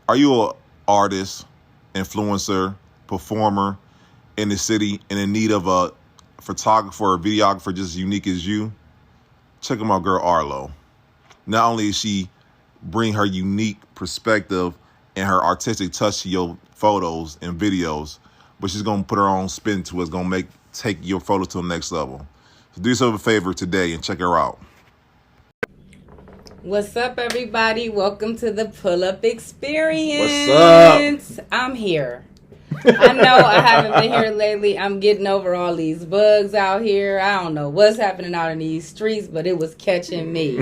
Are you an artist, influencer, performer in the city and in need of a photographer or videographer just as unique as you? Check out my girl Arlo. Not only is she bring her unique perspective and her artistic touch to your photos and videos, but she's gonna put her own spin to it. It's gonna take your photo to the next level. So do yourself a favor today and check her out. What's up, everybody? Welcome to the Pull-Up Experience. What's up? I'm here. I know I haven't been here lately. I'm getting over all these bugs out here. I don't know what's happening out in these streets, but it was catching me.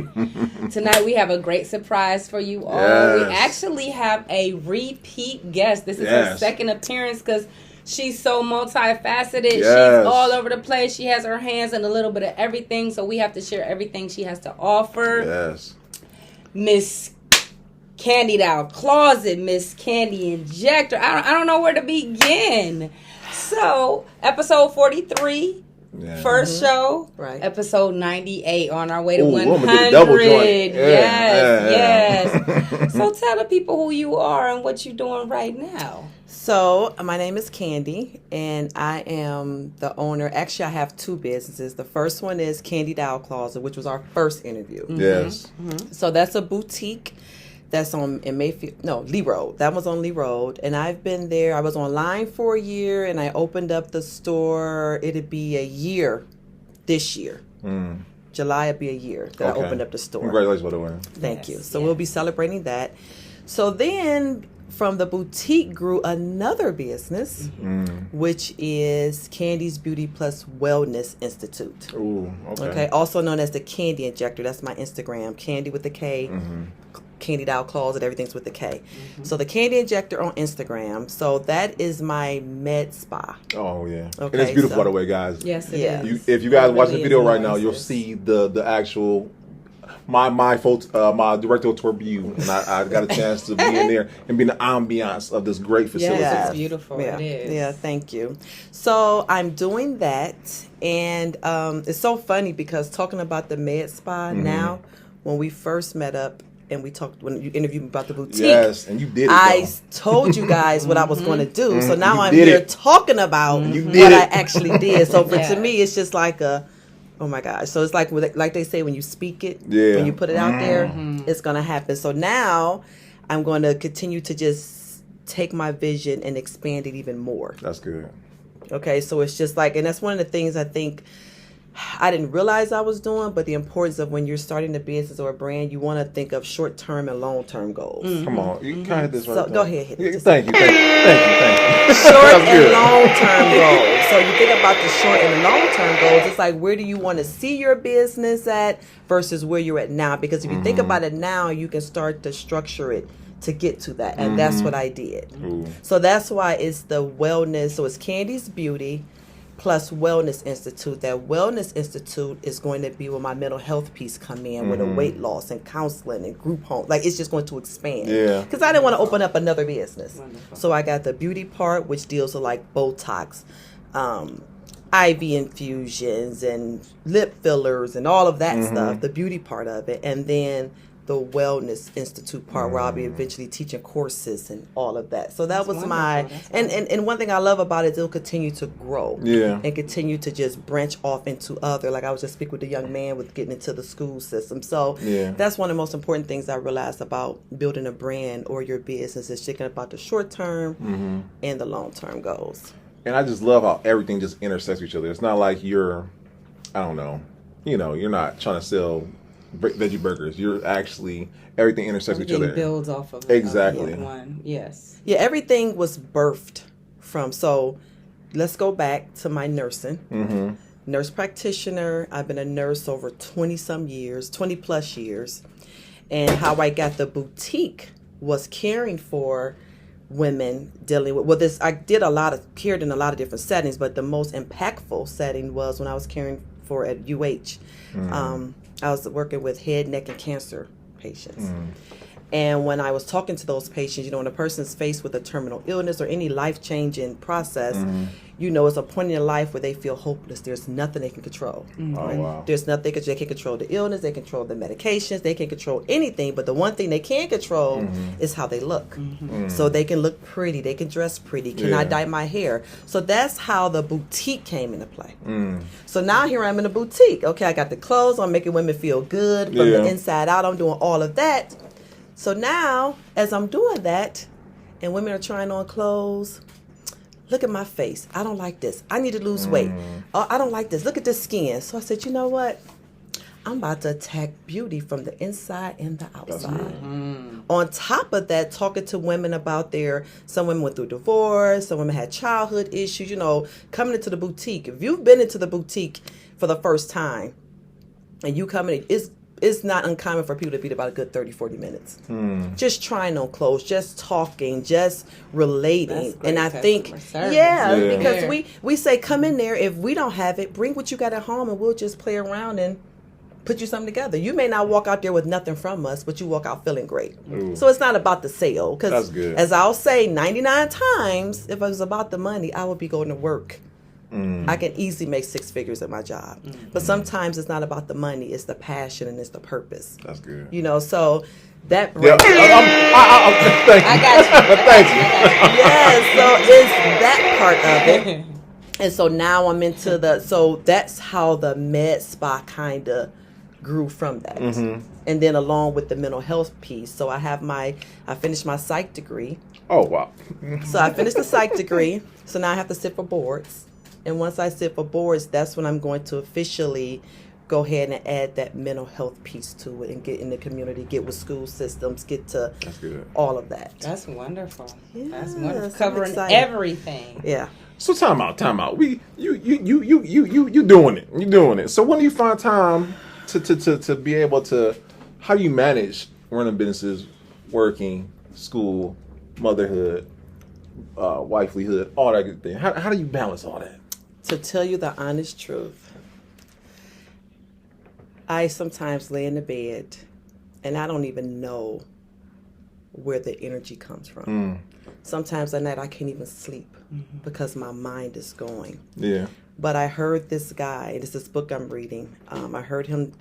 Tonight we have a great surprise for you all. Yes. We actually have a repeat guest. This is her second appearance because she's so multifaceted. Yes. She's all over the place. She has her hands in a little bit of everything, so we have to share everything she has to offer. Yes. Miss Kandy Doll Closet, Miss Kandy Injector. I don't know where to begin. So, episode 43, first show. Right. Episode 98, on our way to 100. I'm gonna get a double joint. Yes. So, tell the people who you are and what you're doing right now. So, my name is Kandy, and I am the owner. Actually, I have two businesses. The first one is Kandy Doll Closet, which was our first interview. Yes. Mm-hmm. So, that's a boutique that's Lee Road. That was on Lee Road, and I've been there. I was online for a year, and I opened up the store. It'd be a year this year. July would be a year that I opened up the store. Congratulations, by the way. Thank you. So we'll be celebrating that. So then from the boutique grew another business, which is Kandy's Beauty Plus Wellness Institute. Ooh, Okay. Also known as the Kandy Injector. That's my Instagram. Kandy with the K. Kandy Doll Closet, everything's with the K. So the Kandy Injector on Instagram. So that is my med spa. Oh, yeah. Okay, And it's beautiful, by the way, guys. Yes, it is. If you guys watch the really video is right now, nice. you'll see the actual my directorial view, and I got a chance to be in there and be in the ambiance of this great facility. Yes, it's beautiful. Yeah. It is. Yeah, thank you. So I'm doing that, and it's so funny because talking about the med spa now, when we first met up, and we talked when you interviewed me about the boutique. Yes, and you did it. I told you guys what I was going to do. So now You I'm did here it. talking about what I actually did. So to me, it's just like oh my gosh. So it's like they say, when you speak it, when you put it out there, it's going to happen. So now I'm going to continue to just take my vision and expand it even more. That's good. Okay, so it's just like, and that's one of the things I think I didn't realize I was doing, but the importance of when you're starting a business or a brand, you want to think of short-term and long-term goals. Come on, you can hit this right So there. go ahead, hit it. Thank you. Short and long-term goals. So you think about the short and the long-term goals. It's like, where do you want to see your business at versus where you're at now? Because if you think about it now, you can start to structure it to get to that. And that's what I did. So that's why it's the wellness. So it's Kandy's Beauty Plus Wellness Institute. That Wellness Institute is going to be where my mental health piece come in with the weight loss and counseling and group home. Like, it's just going to expand. Yeah. Because I didn't want to open up another business. So I got the beauty part, which deals with like Botox, IV infusions and lip fillers and all of that stuff, the beauty part of it. And then the Wellness Institute part where I'll be eventually teaching courses and all of that. So that was my, and one thing I love about it, it'll continue to grow and continue to just branch off into other, like I was just speaking with a young man with getting into the school system. So that's one of the most important things I realized about building a brand or your business is thinking about the short term and the long term goals. And I just love how everything just intersects with each other. It's not like you're not trying to sell veggie burgers. You're actually, everything intersects with each other. Builds off of Exactly. one. Yes. Yeah, everything was birthed from, so let's go back to my nursing. Nurse practitioner. I've been a nurse over 20 plus years. And how I got the boutique was caring for women dealing with, I cared in a lot of different settings, but the most impactful setting was when I was caring for at UH. I was working with head, neck, and cancer patients. And when I was talking to those patients, you know, when a person's faced with a terminal illness or any life-changing process, you know, it's a point in their life where they feel hopeless. There's nothing they can control. Oh, wow. There's nothing they can control. The illness, they control the medications, they can control anything. But the one thing they can't control is how they look. So they can look pretty, they can dress pretty. Can I dye my hair? So that's how the boutique came into play. So now here I'm in a boutique. Okay, I got the clothes. I'm making women feel good from the inside out. I'm doing all of that. So now, as I'm doing that, and women are trying on clothes, look at my face. I don't like this. I need to lose weight. Oh, I don't like this. Look at this skin. So I said, you know what? I'm about to attack beauty from the inside and the outside. On top of that, talking to women about some women went through divorce, some women had childhood issues, you know, coming into the boutique. If you've been into the boutique for the first time and you come in, it's not uncommon for people to be about a good 30, 40 minutes. Just trying on clothes, just talking, just relating. And I think, because we say, come in there. If we don't have it, bring what you got at home and we'll just play around and put you something together. You may not walk out there with nothing from us, but you walk out feeling great. So it's not about the sale. Because as I'll say, 99 times, if it was about the money, I would be going to work. I can easily make 6 figures at my job. But sometimes it's not about the money, it's the passion and it's the purpose. That's good. You know, so that thank you. I got you. Thank you. Yeah, so it's that part of it. And so now I'm into so that's how the med spa kind of grew from that. And then along with the mental health piece. So I finished my psych degree. Oh, wow. So I finished the psych degree. So now I have to sit for boards. And once I sit for boards, that's when I'm going to officially go ahead and add that mental health piece to it and get in the community, get with school systems, get to all of that. That's wonderful. Yeah, that's wonderful. Covering everything. Yeah. So time out. You doing it. You're doing it. So when do you find time to be able to, how do you manage running businesses, working, school, motherhood, wifelyhood, all that good thing? How do you balance all that? To tell you the honest truth, I sometimes lay in the bed and I don't even know where the energy comes from. Sometimes at night I can't even sleep because my mind is going. Yeah. But I heard this guy, it's this book I'm reading. I heard him,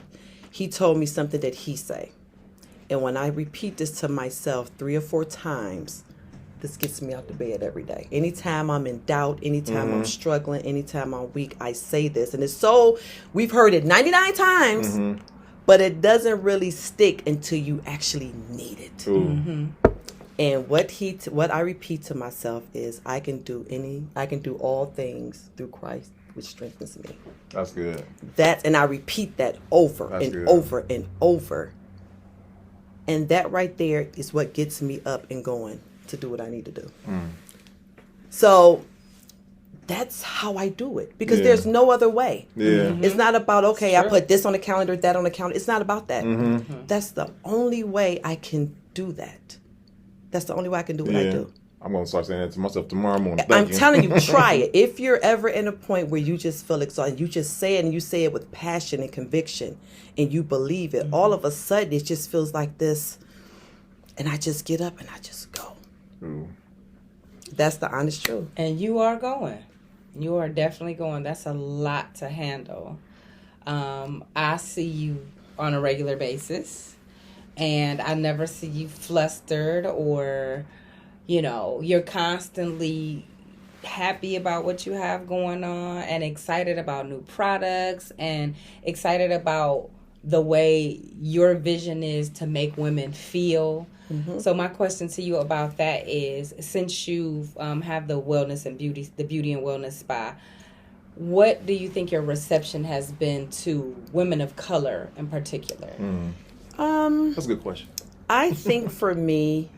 he told me something that he say. And when I repeat this to myself 3 or 4 times, this gets me out the bed every day. Anytime I'm in doubt, anytime I'm struggling, anytime I'm weak, I say this. And it's so, we've heard it 99 times, but it doesn't really stick until you actually need it. And what I repeat to myself is, I can do all things through Christ, which strengthens me. That's good. And I repeat that over over and over. And that right there is what gets me up and going to do what I need to do. So that's how I do it, because there's no other way. It's not about, okay, I put this on the calendar, that on the calendar. It's not about that. That's the only way I can do that. That's the only way I can do what I do. I'm going to start saying that to myself tomorrow morning. I'm telling you, try it. If you're ever in a point where you just feel exhausted, you just say it, and you say it with passion and conviction, and you believe it, all of a sudden it just feels like this, and I just get up and I just go. That's the honest truth. And you are going. You are definitely going. That's a lot to handle. I see you on a regular basis, and I never see you flustered or, you're constantly happy about what you have going on and excited about new products and excited about the way your vision is to make women feel. So my question to you about that is, since you have the wellness and beauty, the beauty and wellness spa, what do you think your reception has been to women of color in particular? That's a good question. I think for me,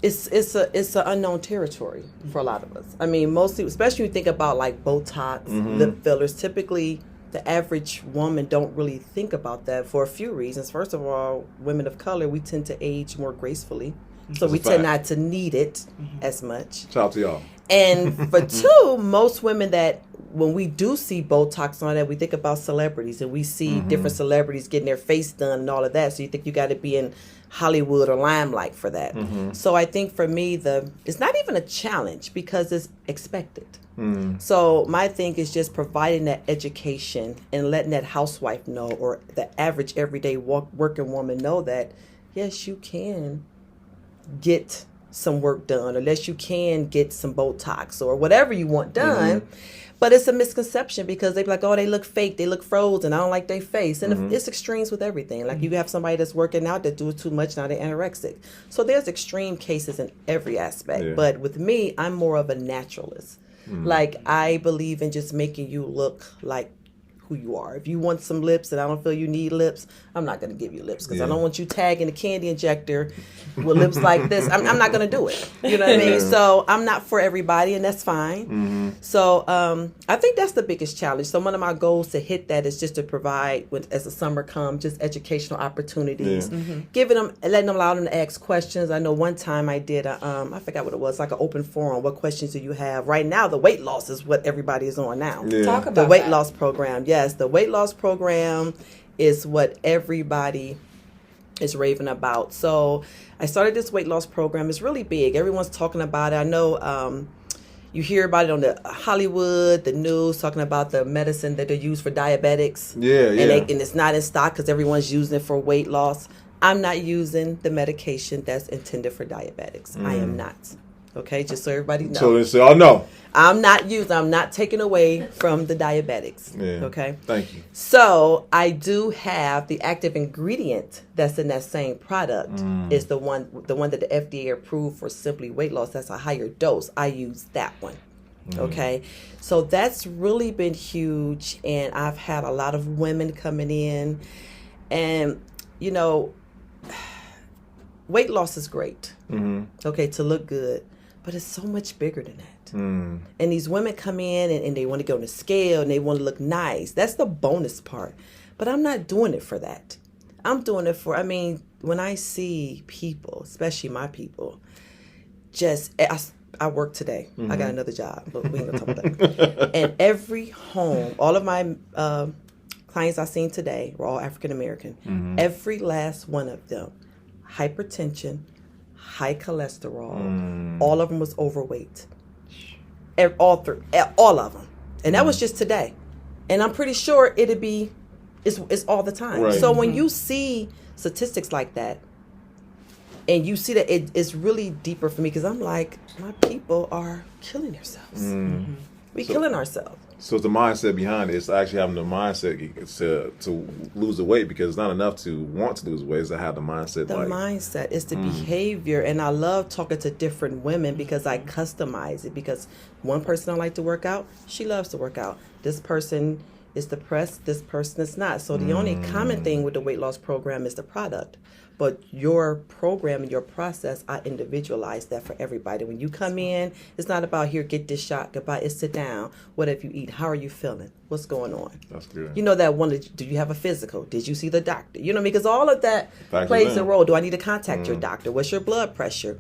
it's an unknown territory for a lot of us. I mean, mostly, especially when you think about like Botox, lip fillers, typically the average woman don't really think about that for a few reasons. First of all, women of color, we tend to age more gracefully. So we tend not to need it as much. Shout out to y'all. And for 2, most women that when we do see Botox and all that, we think about celebrities, and we see different celebrities getting their face done and all of that. So you think you got to be in Hollywood or limelight for that. So I think for me, it's not even a challenge because it's expected. So my thing is just providing that education and letting that housewife know, or the average everyday working woman know that, yes, you can get some work done, unless you can get some Botox or whatever you want done. But it's a misconception because they be like, oh, they look fake, they look frozen, I don't like their face. And it's extremes with everything. Like you have somebody that's working out that do it too much, now they're anorexic. So there's extreme cases in every aspect. But with me, I'm more of a naturalist. Like I believe in just making you look like who you are. If you want some lips and I don't feel you need lips, I'm not going to give you lips because I don't want you tagging the Kandy Injector with lips like this. I'm not going to do it. You know what I mean? So I'm not for everybody, and that's fine. So I think that's the biggest challenge. So one of my goals to hit that is just to provide, as the summer comes, just educational opportunities, letting them allow them to ask questions. I know one time I did I forgot what it was, like an open forum. What questions do you have? Right now, the weight loss is what everybody is on now. Talk about the weight loss program. Yes, the weight loss program is what everybody is raving about. So I started this weight loss program. It's really big. Everyone's talking about it. I know you hear about it on the Hollywood, the news, talking about the medicine that they use for diabetics. And it's not in stock because everyone's using it for weight loss. I'm not using the medication that's intended for diabetics. I am not. Okay, just so everybody knows. So they say, oh, no. I'm not taking away from the diabetics. Okay? Thank you. So I do have the active ingredient that's in that same product is the one that the FDA approved for simply weight loss. That's a higher dose. I use that one. Okay? So that's really been huge, and I've had a lot of women coming in, and, you know, weight loss is great. Okay, to look good. But it's so much bigger than that. And these women come in and they want to go on the scale and they want to look nice. That's the bonus part. But I'm not doing it for that. I'm doing it for, when I see people, especially my people, I work today. I got another job, but we ain't going to talk about that. And every home, all of my clients I've seen today were all African American. Every last one of them, hypertension, high cholesterol, all of them was overweight. All of them. And that was just today. And I'm pretty sure it's all the time. Right. So when you see statistics like that, and you see that it's really deeper for me, because I'm like, my people are killing themselves. We're killing ourselves. So the mindset behind it is actually having the mindset to lose the weight, because it's not enough to want to lose weight, it's to have the mindset. The mindset is the behavior, and I love talking to different women because I customize it. Because one person don't like to work out, she loves to work out. This person is depressed, this person is not. So the only common thing with the weight loss program is the product. But your program and your process, I individualize that for everybody. When you come in, it's not about here, get this shot, goodbye. It's sit down. What have you eat? How are you feeling? What's going on? That's good. You know that one, do you have a physical? Did you see the doctor? You know, because all of that plays a role. Do I need to contact your doctor? What's your blood pressure?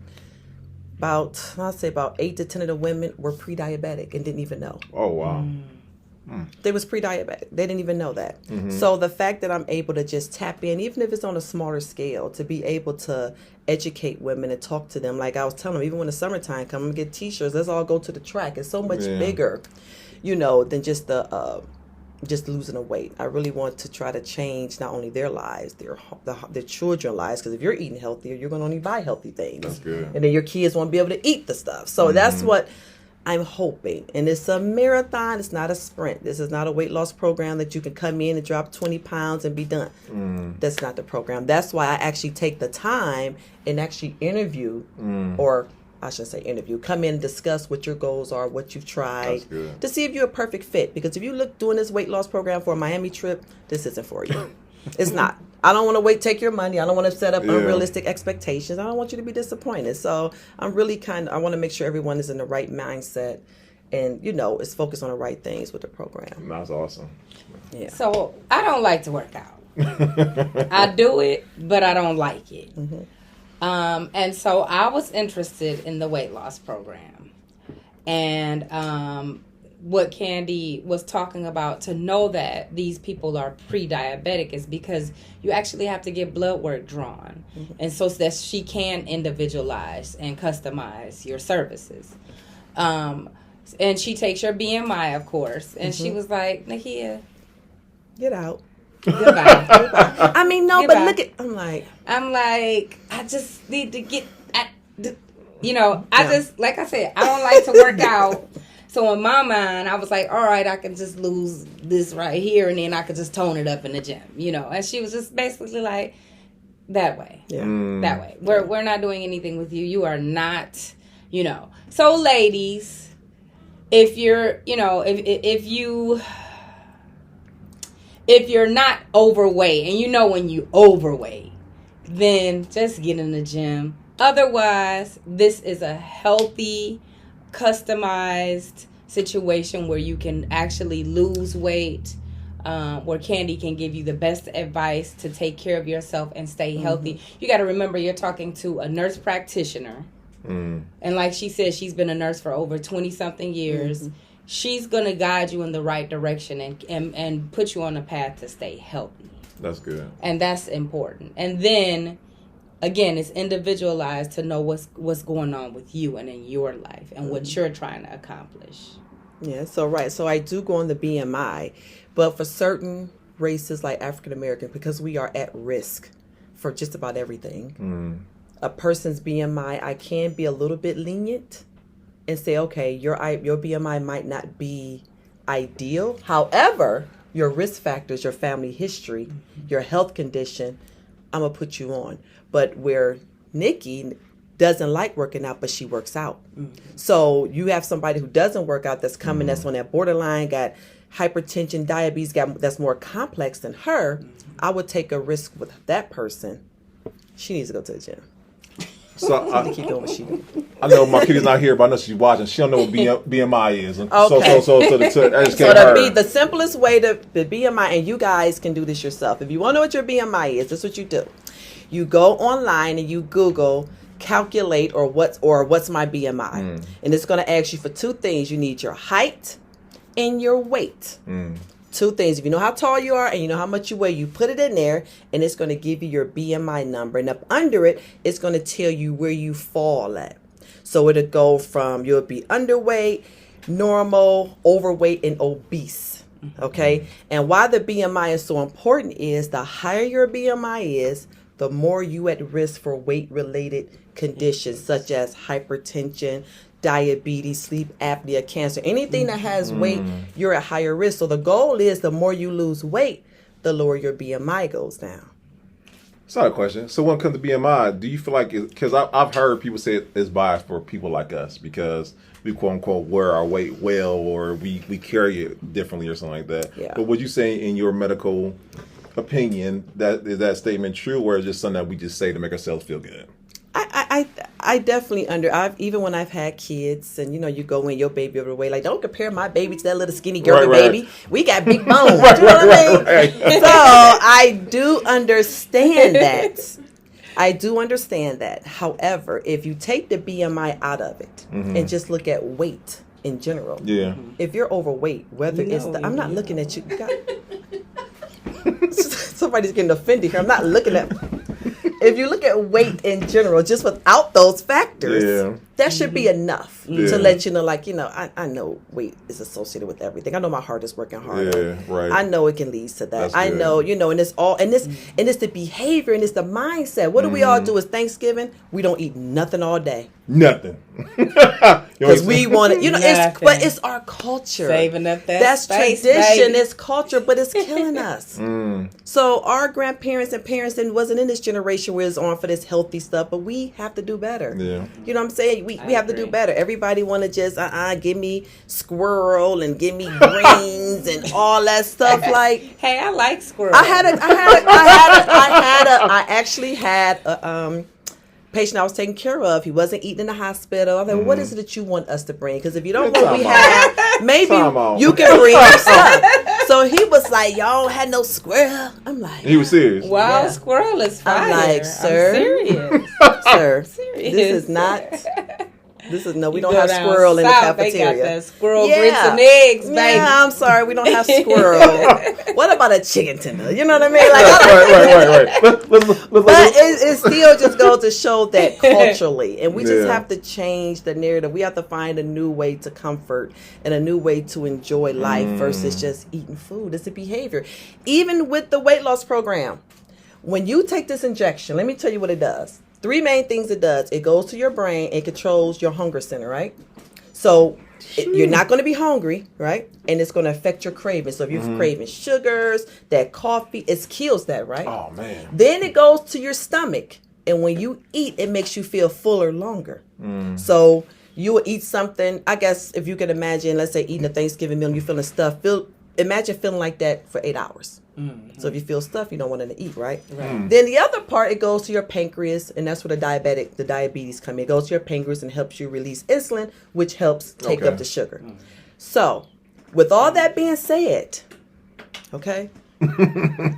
I'll say about 8 to 10 of the women were pre-diabetic and didn't even know. Oh, wow. They was pre-diabetic. They didn't even know that. So the fact that I'm able to just tap in, even if it's on a smaller scale, to be able to educate women and talk to them. Like I was telling them, even when the summertime comes, I'm going to get T-shirts. Let's all go to the track. It's so much bigger, than just just losing the weight. I really want to try to change not only their lives, their children's lives. Because if you're eating healthier, you're going to only buy healthy things. That's good. And then your kids won't be able to eat the stuff. So that's what I'm hoping. And it's a marathon. It's not a sprint. This is not a weight loss program that you can come in and drop 20 pounds and be done. That's not the program. That's why I actually take the time and actually interview, or I shouldn't say interview, come in and discuss what your goals are, what you've tried, to see if you're a perfect fit. Because if you look doing this weight loss program for a Miami trip, this isn't for you. It's not. I don't want to take your money. I don't want to set up unrealistic expectations. I don't want you to be disappointed. So I'm really I want to make sure everyone is in the right mindset and, is focused on the right things with the program. That's awesome. Yeah. So I don't like to work out. I do it, but I don't like it. And so I was interested in the weight loss program. And what Kandy was talking about, to know that these people are pre-diabetic, is because you actually have to get blood work drawn. Mm-hmm. And so that she can individualize and customize your services. And she takes your BMI, of course. And she was like, Nakia, get out. Goodbye. Goodbye. I mean, no, Goodbye. but look at, I'm like, I just need to get, I just, like I said, I don't like to work out. So in my mind, I was like, all right, I can just lose this right here, and then I could just tone it up in the gym, And she was just basically like, that way. Yeah. That way. We're not doing anything with you. You are not, So ladies, if you're, if you're not overweight, and when you overweight, then just get in the gym. Otherwise, this is a healthy, customized situation where you can actually lose weight, where Kandy can give you the best advice to take care of yourself and stay healthy. You got to remember, you're talking to a nurse practitioner. And like she said, she's been a nurse for over 20-something years. She's going to guide you in the right direction and put you on a path to stay healthy. That's good. And that's important. And then, again, it's individualized to know what's going on with you and in your life and what you're trying to accomplish. Yeah, so I do go on the BMI, but for certain races like African American, because we are at risk for just about everything, a person's BMI, I can be a little bit lenient and say, okay, your BMI might not be ideal. However, your risk factors, your family history, your health condition, I'm going to put you on. But where Nikki doesn't like working out, but she works out. So you have somebody who doesn't work out that's coming, that's on that borderline, got hypertension, diabetes, that's more complex than her. I would take a risk with that person. She needs to go to the gym. So I keep doing what she do. I know my kitty's not here, but I know she's watching. She don't know what BMI is. Okay. The simplest way to the BMI, and you guys can do this yourself. If you want to know what your BMI is, this is what you do. You go online and you Google calculate or what's my BMI, and it's going to ask you for two things. You need your height and your weight. Two things. If you know how tall you are and you know how much you weigh, you put it in there, and it's going to give you your BMI number. And up under it, it's going to tell you where you fall at. So it'll go from, you'll be underweight, normal, overweight, and obese. Okay? And why the BMI is so important is the higher your BMI is, the more you at risk for weight-related conditions such as hypertension, diabetes, sleep apnea, cancer, anything that has weight, you're at higher risk. So the goal is the more you lose weight, the lower your BMI goes down. It's not a question. So when it comes to BMI, do you feel like, because I've heard people say it's biased for people like us because we quote unquote wear our weight well, or we carry it differently or something like that. Yeah. But would you say in your medical opinion that is that statement true, or is it just something that we just say to make ourselves feel good? I definitely even when I've had kids, and you go in your baby overweight, like don't compare my baby to that little skinny girly baby. We got big bones. You know what I mean? So I do understand that. However, if you take the BMI out of it and just look at weight in general, if you're overweight, whether I'm not looking at you. Somebody's getting offended here. I'm not looking at. If you look at weight in general, just without those factors, that should be enough to let you know, I know weight is associated with everything. I know my heart is working hard. Yeah, right. I know it can lead to that. I know, and it's all, and it's the behavior and it's the mindset. What do we all do? Is Thanksgiving, we don't eat nothing all day. Nothing. Because we want it, but it's our culture. Saving up that's space, tradition, baby. It's culture, but it's killing us. So our grandparents and parents wasn't in this generation where it's on for this healthy stuff, but we have to do better. Yeah. You know what I'm saying? We have to do better. Everybody want to just give me squirrel and give me greens and all that stuff. Like, hey, I like squirrel. I actually had a patient I was taking care of. He wasn't eating in the hospital. I was like, what is it that you want us to bring? Because if you don't know what we have, maybe you can bring stuff. So he was like, y'all had no squirrel. I'm like, he was serious. Wow, squirrel is fire. I'm like, sir, I'm serious. sir, serious. this is not We don't have squirrel in the cafeteria. They got that squirrel grits and eggs, baby. Yeah, I'm sorry, we don't have squirrel. What about a chicken tender? You know what I mean? Right. But it still just goes to show that culturally, and we just have to change the narrative. We have to find a new way to comfort and a new way to enjoy life versus just eating food. It's a behavior. Even with the weight loss program, when you take this injection, let me tell you what it does. 3 main things it does. It goes to your brain and controls your hunger center, right? So you're not going to be hungry, right? And it's going to affect your craving. So if you're craving sugars, that coffee, it kills that, right? Oh, man. Then it goes to your stomach. And when you eat, it makes you feel fuller longer. So you will eat something, I guess, if you can imagine, let's say eating a Thanksgiving meal and you're feeling stuffed. Imagine feeling like that for 8 hours. So if you feel stuffed, you don't want to eat, right? Then the other part, it goes to your pancreas, and that's where the diabetes come in. It goes to your pancreas and helps you release insulin, which helps take up the sugar. So with all that being said, okay,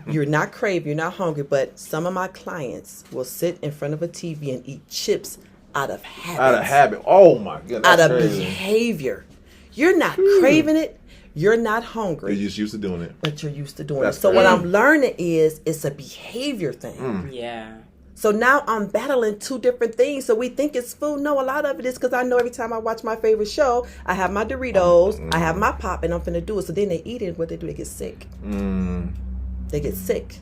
you're not craving, you're not hungry, but some of my clients will sit in front of a TV and eat chips out of habit. Out of habit. Oh, my goodness. Out of behavior. You're not craving it. You're not hungry. You're just used to doing it. But you're used to doing it. So what I'm learning is it's a behavior thing. Yeah. So now I'm battling 2 different things. So we think it's food. No, a lot of it is because I know every time I watch my favorite show, I have my Doritos, I have my pop, and I'm finna do it. So then they eat it. What they do, they get sick. They get sick.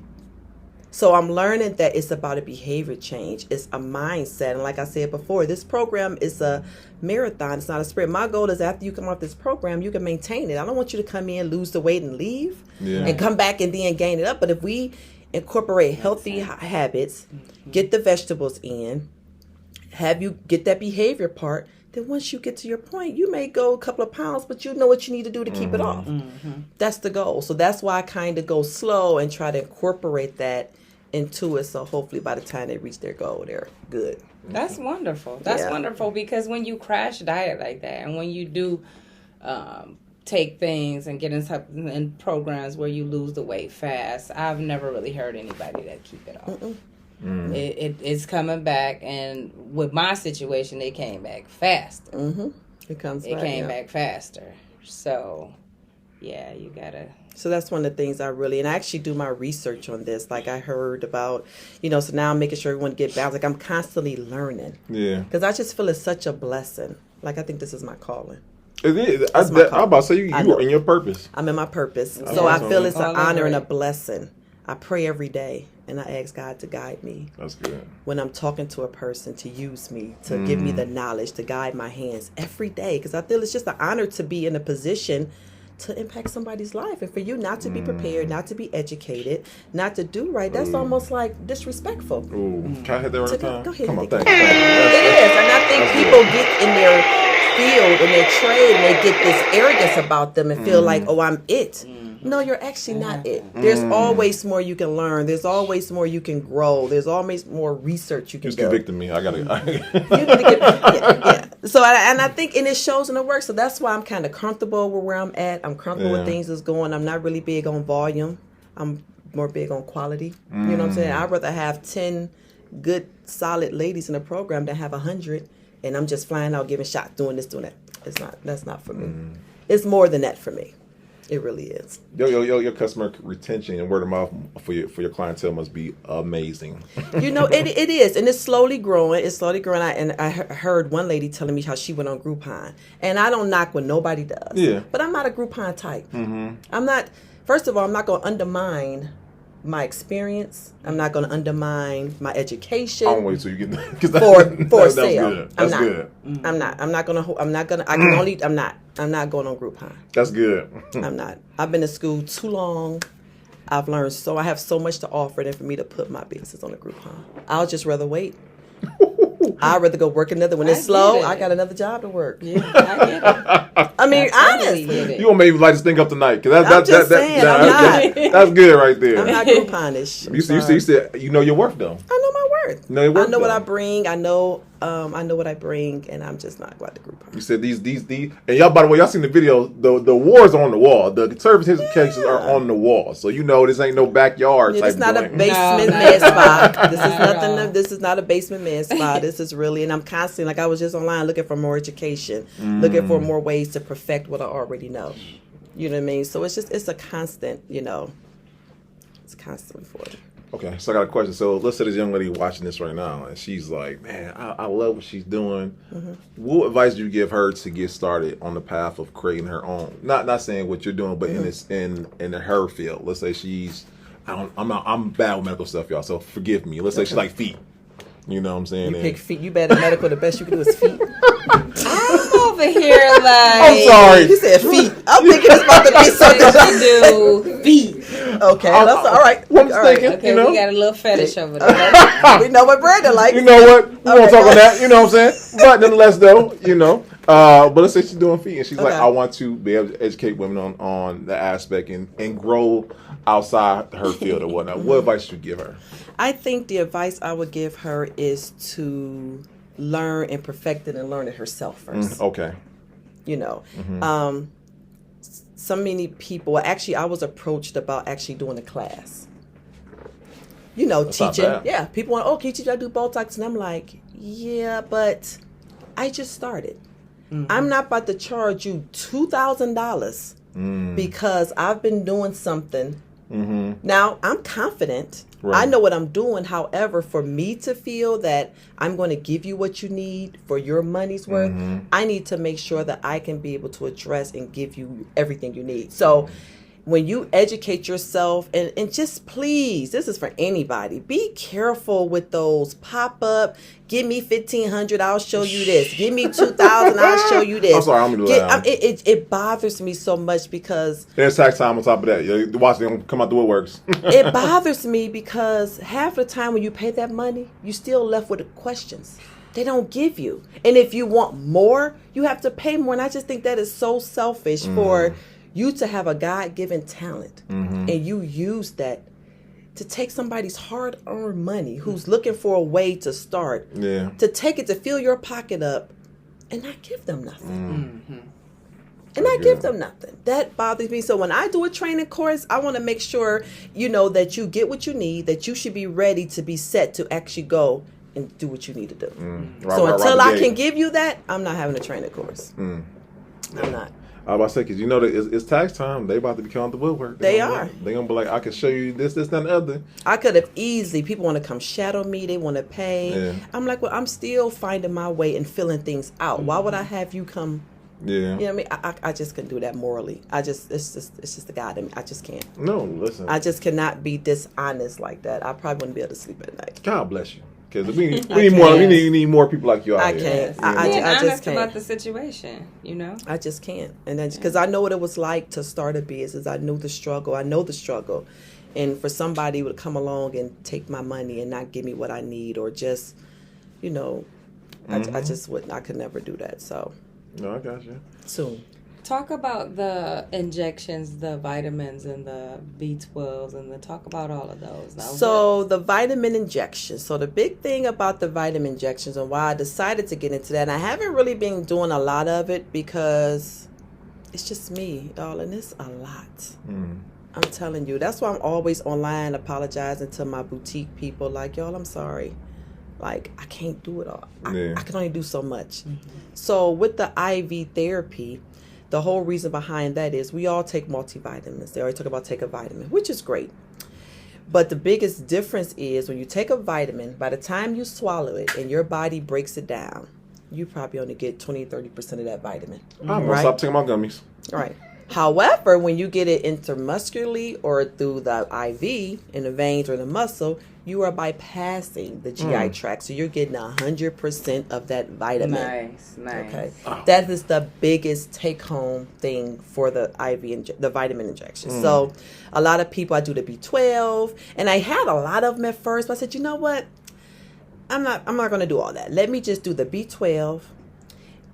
So I'm learning that it's about a behavior change. It's a mindset. And like I said before, this program is a marathon. It's not a sprint. My goal is after you come off this program, you can maintain it. I don't want you to come in, lose the weight, and leave, and come back and then gain it up. But if we incorporate healthy habits, get the vegetables in, have you get that behavior part, then once you get to your point, you may go a couple of pounds, but you know what you need to do to keep it off. That's the goal. So that's why I kind of go slow and try to incorporate that into it. So hopefully by the time they reach their goal, they're good. That's wonderful. That's wonderful, because when you crash diet like that, and when you do take things and get in programs where you lose the weight fast, I've never really heard anybody that keep it off. It's coming back, and with my situation, it came back faster. It came back faster. So, yeah, you gotta. So that's one of the things and I actually do my research on this. Like I heard about, so now I'm making sure everyone get balanced. Like I'm constantly learning. Yeah. Because I just feel it's such a blessing. Like I think this is my calling. It is. I'm about to say you are in your purpose. I'm in my purpose. So I feel it's an honor and a blessing. I pray every day and I ask God to guide me. That's good. When I'm talking to a person, to use me, to give me the knowledge, to guide my hands every day. Because I feel it's just an honor to be in a position to impact somebody's life, and for you not to be prepared, not to be educated, not to do right, that's almost like disrespectful. Can I hit that right time? Go ahead. Come on, thank you. It is, and I think people get in their field, in their trade, and they get this arrogance about them and feel like, oh, I'm it. No, you're actually not it. There's always more you can learn. There's always more you can grow. There's always more research you can do. Just convicting me. I gotta. You need to get. So I think, and it shows in the work. So that's why I'm kind of comfortable with where I'm at. I'm comfortable with things that's going. I'm not really big on volume. I'm more big on quality. You know what I'm saying? I'd rather have 10 good, solid ladies in a program than have 100, and I'm just flying out, giving shots, doing this, doing that. That's not for me. It's more than that for me. It really is. Your customer retention and word of mouth for your clientele must be amazing. It is, and it's slowly growing. I heard one lady telling me how she went on Groupon, and I don't knock what nobody does. Yeah. But I'm not a Groupon type. I'm not. First of all, I'm not going to undermine my experience. I'm not going to undermine my education. I'll wait till you get for sale. Good. That's good. I'm not. I'm not going on Groupon. That's good. I'm not. I've been in school too long. I've learned I have so much to offer than for me to put my business on a Groupon. I'll just rather wait. I'd rather go work another. When it's slow, I got another job to work. Yeah, I get it. I mean, honestly. You want me to light this thing up tonight? Because I'm just saying, I'm not. That's good right there. I'm not Grouponish. You said you know your worth, though. I know my worth. No, your worth I know what though. I bring. I know what I bring, and I'm just not about the group. You said these, and y'all. By the way, y'all seen the video. The wars on the wall. The certifications are on the wall. So you know this ain't no backyard Yeah, type. it's not a joint. basement No, med not spa. at all. This is Not at nothing. all. This is not a basement med spa. This is really, and I'm constantly like I was just online looking for more education, looking for more ways to perfect what I already know. You know what I mean? So it's a constant. It's constantly for it. Okay, so I got a question. So let's say this young lady watching this right now, and she's like, "Man, I love what she's doing." What advice do you give her to get started on the path of creating her own? Not saying what you're doing, but in her field. Let's say I'm bad with medical stuff, y'all. So forgive me. Let's say she's like feet. You know what I'm saying? You pick feet. You better medical. The best you can do is feet. I'm over here like. I'm sorry. You said feet. I'm thinking it's about to be something. to do feet. Okay, that's all right. What I'm All right. thinking. Okay, You know? we got a little fetish over there. We know what Brandon likes. You know what? We won't Okay, talk go on ahead. that. You know what I'm saying? But nonetheless, though, but let's say she's doing feet, and she's like, Okay. I want to be able to educate women on the aspect and grow outside her field or whatnot. What advice would you give her? I think the advice I would give her is to learn and perfect it and learn it herself first. Okay. So many people, actually, I was approached about actually doing a class. That's not Teaching. bad. Yeah, people want, can you teach me how to do Botox? And I'm like, yeah, but I just started. I'm not about to charge you $2,000 because I've been doing something. Now, I'm confident. Right. I know what I'm doing. However, for me to feel that I'm going to give you what you need for your money's worth, I need to make sure that I can be able to address and give you everything you need. So when you educate yourself, and just please, this is for anybody, be careful with those pop-up, give me $1,500, I'll show you this. Give me $2,000, I'll show you this. I'm sorry, I'm gonna do that. It bothers me so much because There's tax time on top of that. You watch them come out the woodworks. it bothers me because half the time when you pay that money, you still left with the questions. They don't give you. And if you want more, you have to pay more. And I just think that is so selfish for you to have a God-given talent and you use that to take somebody's hard-earned money who's looking for a way to start, to take it to fill your pocket up and not give them nothing. And not give them nothing. That bothers me. So when I do a training course, I want to make sure, that you get what you need, that you should be ready to be set to actually go and do what you need to do. Until I can give you that, I'm not having a training course. I'm not. I was about to say, because that it's tax time. They about to be coming out the woodwork. They are. They're going to be like, I can show you this, that, and the other. I could have easily, people want to come shadow me. They want to pay. Yeah. I'm like, well, I'm still finding my way and filling things out. Why would I have you come? Yeah. You know what I mean? I just couldn't do that morally. It's just the God in me. I just can't. No, listen. I just cannot be dishonest like that. I probably wouldn't be able to sleep at night. God bless you. Because we need more. We need more people like you out I here. can't. Being I just honest can't. about the situation, I just can't. And then because I know what it was like to start a business. I knew the struggle. I know the struggle. And for somebody to come along and take my money and not give me what I need, or just, I just wouldn't. I could never do that. So. No, I got you. Soon. Talk about the injections, the vitamins, and the B12s, and talk about all of those. Now, So the vitamin injections. So the big thing about the vitamin injections and why I decided to get into that, and I haven't really been doing a lot of it because it's just me, y'all, and it's a lot. I'm telling you. That's why I'm always online apologizing to my boutique people. Like, y'all, I'm sorry. Like, I can't do it all. I can only do so much. So with the IV therapy, the whole reason behind that is we all take multivitamins. They always talk about take a vitamin, which is great. But the biggest difference is when you take a vitamin, by the time you swallow it and your body breaks it down, you probably only get 20-30% of that vitamin. I'm going to stop taking my gummies. Right. However, when you get it intramuscularly or through the IV in the veins or the muscle, you are bypassing the GI tract. So you're getting 100% of that vitamin. Nice. Okay. That is the biggest take-home thing for the the vitamin injection. So a lot of people, I do the B12, and I had a lot of them at first, but I said, you know what? I'm not going to do all that. Let me just do the B12.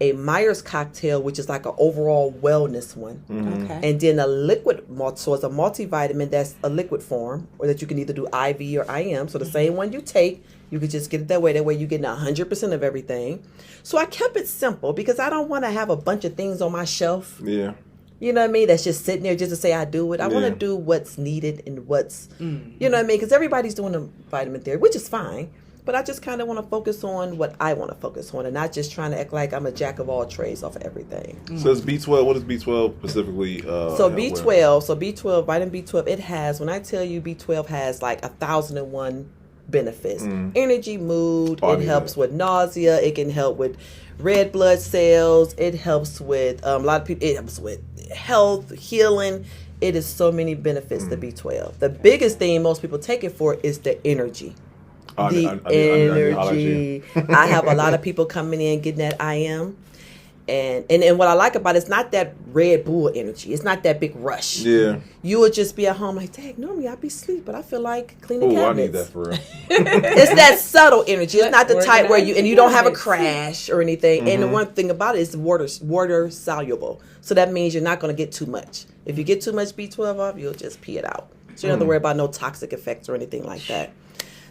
a Myers cocktail, which is like an overall wellness one. Okay. And then a liquid, so it's a multivitamin that's a liquid form, or that you can either do IV or IM. So the same one you take, you could just get it that way. That way you're getting 100% of everything. So I kept it simple because I don't want to have a bunch of things on my shelf. Yeah. You know what I mean? That's just sitting there just to say I do it. I want to do what's needed and what's, you know what I mean? Because everybody's doing a vitamin therapy, which is fine. But I just kind of want to focus on what I want to focus on and not just trying to act like I'm a jack of all trades off of everything. So it's B12. What is B12 specifically? So B12, vitamin B12, it has, when I tell you B12 has like 1,001 benefits. Energy, mood, it helps with nausea, it can help with red blood cells, it helps with a lot of people, it helps with health, healing. It is so many benefits to B12. The biggest thing most people take it for is the energy. Energy. I have a lot of people coming in getting that IM. And what I like about it's not that Red Bull energy. It's not that big rush. Yeah. You would just be at home like, dang, normally I'd be asleep, but I feel like cleaning Oh, I cabinets. need that for real. It's that subtle energy. It's not the type where you don't have a cabinets. crash or anything. And the one thing about it is water soluble. So that means you're not going to get too much. If you get too much B12 off, you'll just pee it out. So you don't have to worry about no toxic effects or anything like that.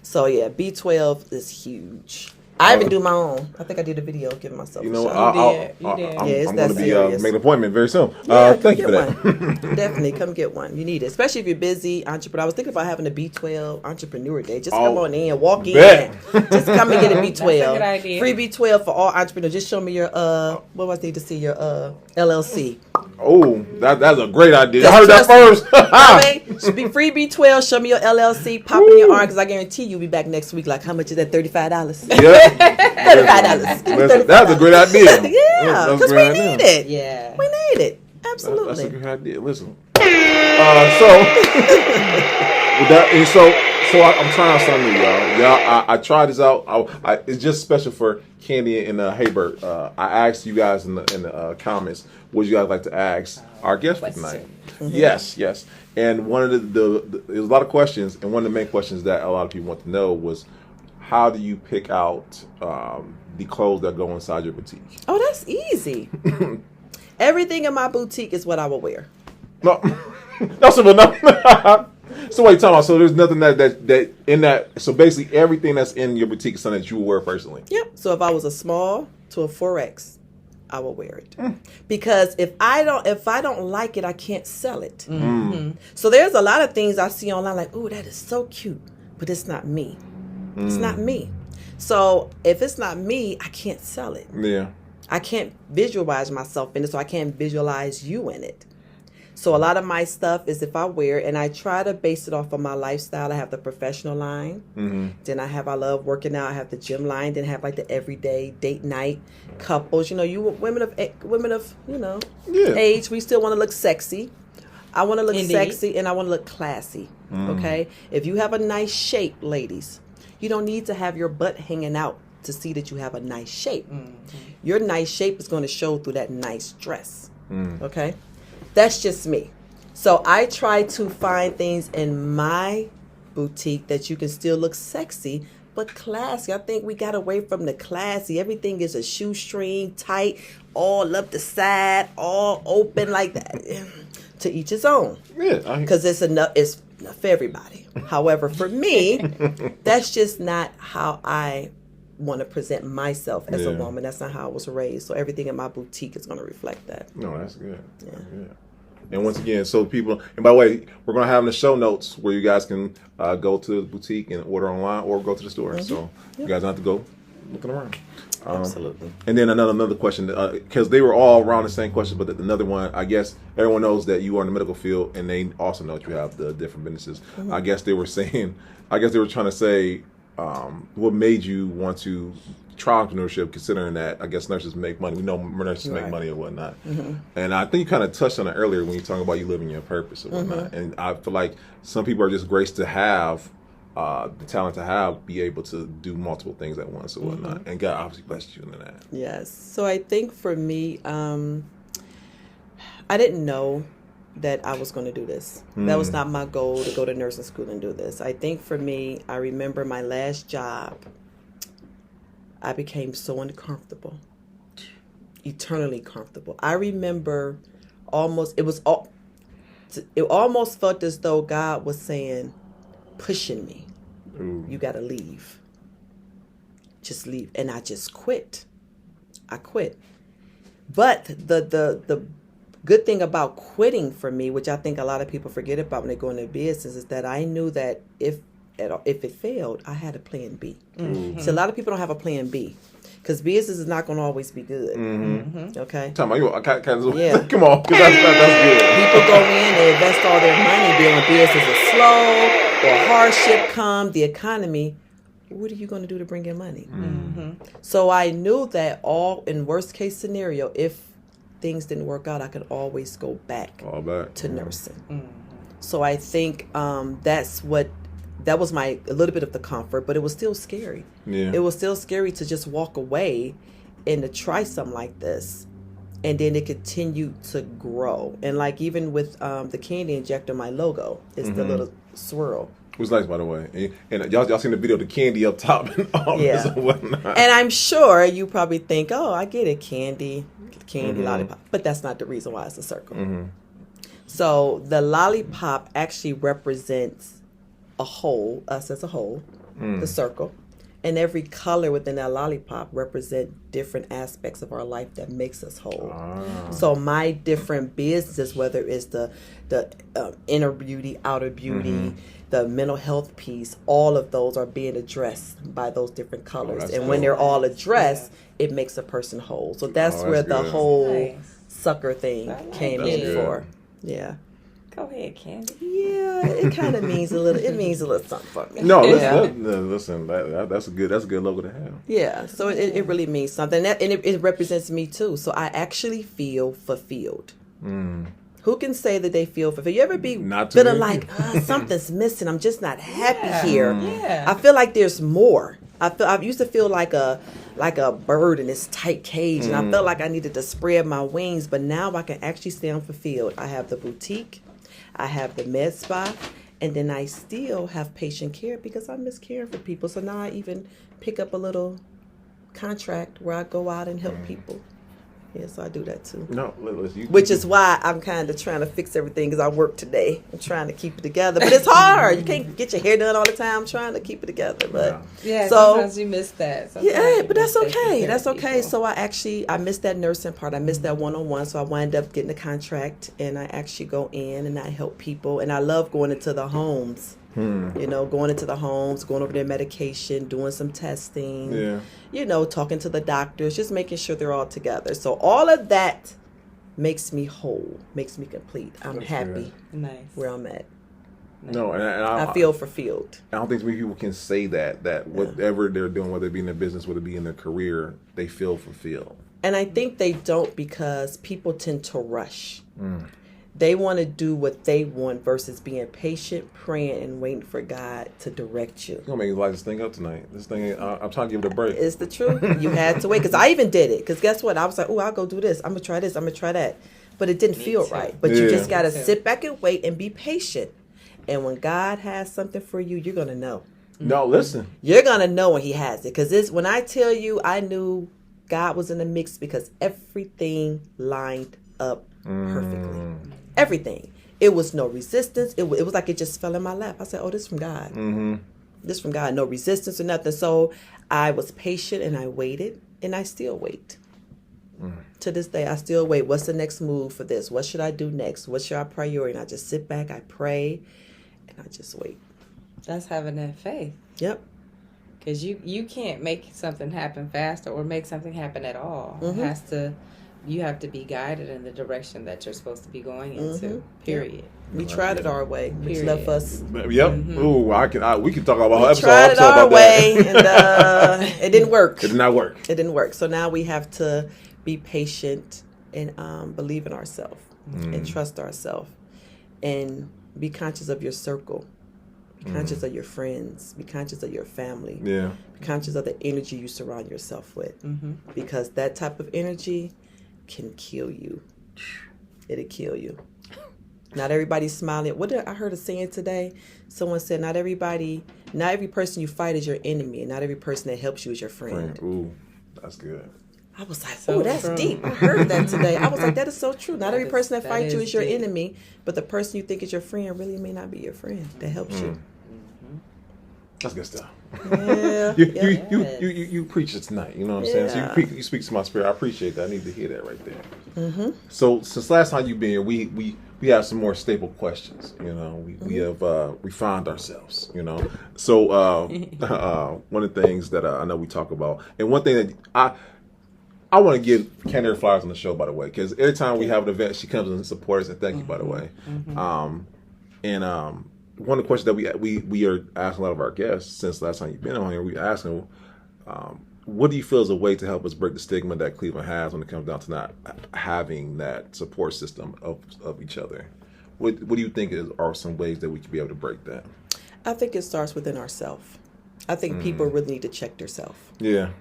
So yeah, B12 is huge. I even do my own. I think I did a video giving myself You a know, shot. You did. Yeah, it's I'm that going to be serious. making an appointment very soon. Yeah, Thank you for get that. one. Definitely come get one. You need it, especially if you're busy entrepreneur. I was thinking about having a B12 entrepreneur day. Just come on in, walk bet. in. Just come and get a B12. That's a good idea. Free B12 for all entrepreneurs. Just show me your what do I need to see your LLC. Oh, that's a great idea. I heard that first. I mean, should be free B12. Show me your LLC. Pop in your arm because I guarantee you'll be back next week. Like, how much is that? $35. Yeah. $35. That's a great idea. Yeah, That's a because we great idea. need it. Yeah. We need it. That's Absolutely. a good idea. Listen. So I'm trying something new, y'all. I tried this out. It's just special for Kandy and Haybert. I asked you guys in the comments, would you guys like to ask our guest for tonight? Yes. And one of the there's a lot of questions, and one of the main questions that a lot of people want to know was, how do you pick out the clothes that go inside your boutique? Oh, that's easy. Everything in my boutique is what I will wear. No, So wait, talking about, so there's nothing that in that. So basically, everything that's in your boutique is something that you will wear personally. Yep. So if I was a small to a 4X, I will wear it. Because if I don't like it, I can't sell it. So there's a lot of things I see online like, oh, that is so cute, but it's not me. It's not me. So if it's not me, I can't sell it. Yeah. I can't visualize myself in it, so I can't visualize you in it. So a lot of my stuff is if I wear it, and I try to base it off of my lifestyle. I have the professional line. Then I love working out. I have the gym line. Then I have like the everyday date night couples. You know, women of age, we still want to look sexy. I want to look sexy and I want to look classy. Okay? If you have a nice shape, ladies, you don't need to have your butt hanging out to see that you have a nice shape. Your nice shape is going to show through that nice dress. Okay? That's just me. So I try to find things in my boutique that you can still look sexy, but classy. I think we got away from the classy. Everything is a shoestring, tight, all up the side, all open like that. To each his own. Yeah. Because it's enough for everybody. However, for me, that's just not how I want to present myself as a woman. That's not how I was raised. So everything in my boutique is going to reflect that. No, that's good. Yeah. And once again, so people, and by the way, we're going to have in the show notes where you guys can go to the boutique and order online or go to the store. So you guys don't have to go looking around. Absolutely. And then another question, because they were all around the same question, but another one, I guess everyone knows that you are in the medical field, and they also know that you have the different businesses. I guess they were trying to say, what made you want to try entrepreneurship, considering that I guess nurses make money. We know nurses make money and whatnot. And I think you kind of touched on it earlier when you talking about you living your purpose and whatnot. And I feel like some people are just graced to have the talent to be able to do multiple things at once or whatnot. And God obviously blessed you in that. Yes. So I think for me, I didn't know that I was going to do this. That was not my goal, to go to nursing school and do this. I think for me, I remember my last job, I became so uncomfortable. eternally comfortable. I remember it almost felt as though God was saying, pushing me. Ooh. You got to leave. Just leave. And I just quit. I quit. But the good thing about quitting for me, which I think a lot of people forget about when they go into business, is that I knew that if it failed, I had a plan B. Mm-hmm. So a lot of people don't have a plan B. Because business is not going to always be good. Mm-hmm. Okay? Come on, Yeah. Come on, 'cause that's good. People go in, they invest all their money, then when business is slow or hardship come, the economy, what are you going to do to bring in money? Mm-hmm. So I knew that in worst case scenario, if things didn't work out, I could always go back All back to nursing. Mm-hmm. So I think that was a little bit of the comfort, but it was still scary. Yeah. It was still scary to just walk away and to try something like this. And then it continued to grow. And like even with the Kandy Injector, my logo is the little swirl. It was nice, by the way. And y'all seen the video of the candy up top and all this and whatnot. And I'm sure you probably think, oh, I get it, candy lollipop. But that's not the reason why it's a circle. Mm-hmm. So the lollipop actually represents a whole, us as a whole, the circle. And every color within that lollipop represent different aspects of our life that makes us whole. So my different businesses, whether it's the inner beauty, outer beauty, the mental health piece, all of those are being addressed by those different colors. And when they're all addressed, it makes a person whole. So that's where the whole sucker thing came in for. Yeah. Go ahead, Kandy. Yeah, it kind of means a little. It means a little something for me. No, Yeah. listen, that's a good logo to have. Yeah, so it really means something. And it represents me too. So I actually feel fulfilled. Who can say that they feel fulfilled? You ever be feeling like something's missing? I'm just not happy here. Yeah. I feel like there's more. I used to feel like a bird in this tight cage, and I felt like I needed to spread my wings. But now I can actually say I'm fulfilled. I have the boutique, I have the med spa, and then I still have patient care because I miss caring for people. So now I even pick up a little contract where I go out and help people. Yeah, so I do that too. No, Which is why I'm kind of trying to fix everything because I work today. I'm trying to keep it together, but it's hard. You can't get your hair done all the time. I'm trying to keep it together, but yeah, so sometimes you miss that. Yeah, but that's okay. That's okay. So I missed that nursing part. I missed that one-on-one. So I wind up getting a contract, and I actually go in and I help people, and I love going into the homes. You know, going into the homes, going over their medication, doing some testing. Yeah. You know, talking to the doctors, just making sure they're all together. So all of that makes me whole, makes me complete. I'm happy where I'm at. No, and I feel fulfilled. I don't think many people can say that whatever they're doing, whether it be in their business, whether it be in their career, they feel fulfilled. And I think they don't because people tend to rush. They want to do what they want versus being patient, praying, and waiting for God to direct you. It's going to make you light this thing up tonight. This thing, I'm trying to give it a break. It's the truth. You had to wait. Because I even did it. Because guess what? I was like, oh, I'll go do this. I'm going to try this. I'm going to try that. But it didn't feel right. But you just got to sit back and wait and be patient. And when God has something for you, you're going to know. No, listen. You're going to know when he has it. Because when I tell you, I knew God was in the mix because everything lined up perfectly. Everything. It was no resistance. It was like it just fell in my lap. I said, oh, this is from God. This from God. No resistance or nothing. So I was patient and I waited and I still wait. To this day, I still wait. What's the next move for this? What should I do next? What should I prioritize? And I just sit back, I pray, and I just wait. That's having that faith. Yep. Because you can't make something happen faster or make something happen at all. You have to be guided in the direction that you're supposed to be going into. Period. We tried it our way, which left us. Yep. Ooh, we can talk about we episode. Tried it our way, and it didn't work. It did not work. It didn't work. So now we have to be patient and believe in ourselves and trust ourselves and be conscious of your circle. Be conscious of your friends. Be conscious of your family. Yeah. Be conscious of the energy you surround yourself with, because that type of energy can kill you. It'll kill you. Not everybody's smiling. What did I heard a saying today? Someone said, not every person you fight is your enemy, and not every person that helps you is your friend. Ooh, that's good. I was like, So oh, that's true. deep. I heard that today. I was like, that is so true. Not every person that fights you is is your deep. enemy, but the person you think is your friend really may not be your friend. That helps you. That's good stuff. Yeah. You preach it tonight. You know what I'm saying? Yeah. So you speak to my spirit. I appreciate that. I need to hear that right there. So since last time you've been here, we have some more staple questions. You know, we have refined ourselves. You know, so one of the things that I know we talk about, and one thing that I want to give Kandy flowers on the show, by the way, because every time we have an event, she comes and supports us. And thank you, by the way. One of the questions that we are asking a lot of our guests since last time you've been on here, we asking, what do you feel is a way to help us break the stigma that Cleveland has when it comes down to not having that support system of each other? What do you think are some ways that we could be able to break that? I think it starts within ourselves. I think people really need to check themselves. Yeah.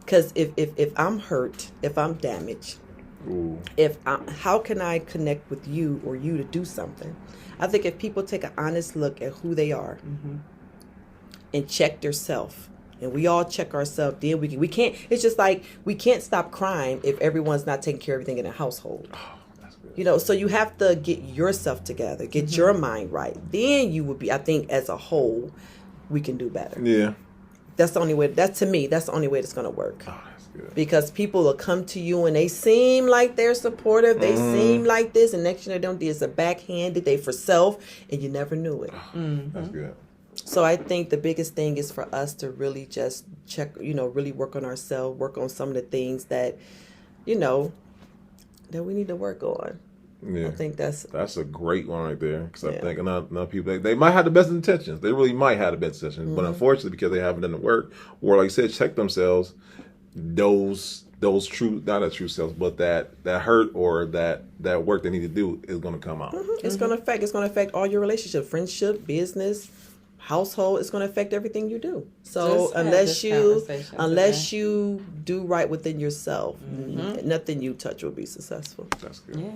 Because if I'm hurt, if I'm damaged, how can I connect with you or you to do something? I think if people take an honest look at who they are and check themselves, and we all check ourselves, then we can't. It's just like we can't stop crime if everyone's not taking care of everything in the household. Oh, that's good. You know, so you have to get yourself together, get your mind right. Then you would be. I think as a whole, we can do better. Yeah. That's the only way. That's the only way that's going to work. Oh, that's good. Because people will come to you and they seem like they're supportive. They seem like this, and next thing they don't do is a backhanded. They for self, and you never knew it. That's good. So I think the biggest thing is for us to really just check. You know, really work on ourselves. Work on some of the things that, that we need to work on. Yeah. I think that's a great one right there. Because I think enough people, they might have the best intentions. They really might have the best intentions. But unfortunately, because they haven't done the work, or like you said, check themselves, those true, not a true selves, but that hurt or that work they need to do is going to come out. It's going to affect all your relationships, friendship, business, household. It's going to affect everything you do. So unless you do right within yourself, nothing you touch will be successful. That's good. Yeah.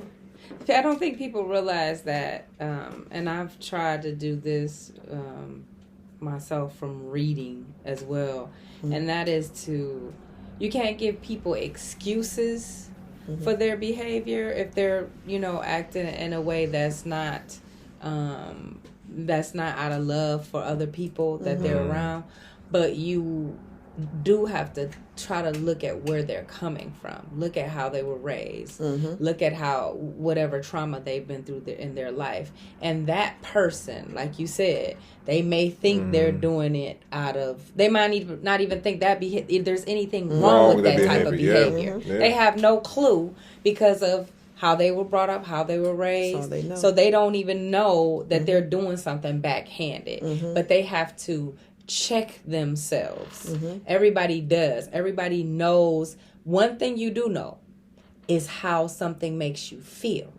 I don't think people realize that, and I've tried to do this myself from reading as well, and that is you can't give people excuses for their behavior if they're, acting in a way that's not out of love for other people that they're around, but you do have to try to look at where they're coming from, look at how they were raised, look at how whatever trauma they've been through in their life, and that person, like you said, they may think they're doing it they might not even think that there's anything wrong with that type of behavior. Yeah. They have no clue because of how they were brought up, how they were raised, so they don't even know that they're doing something backhanded, but they have to check themselves. Everybody does. Everybody knows. One thing you do know is how something makes you feel.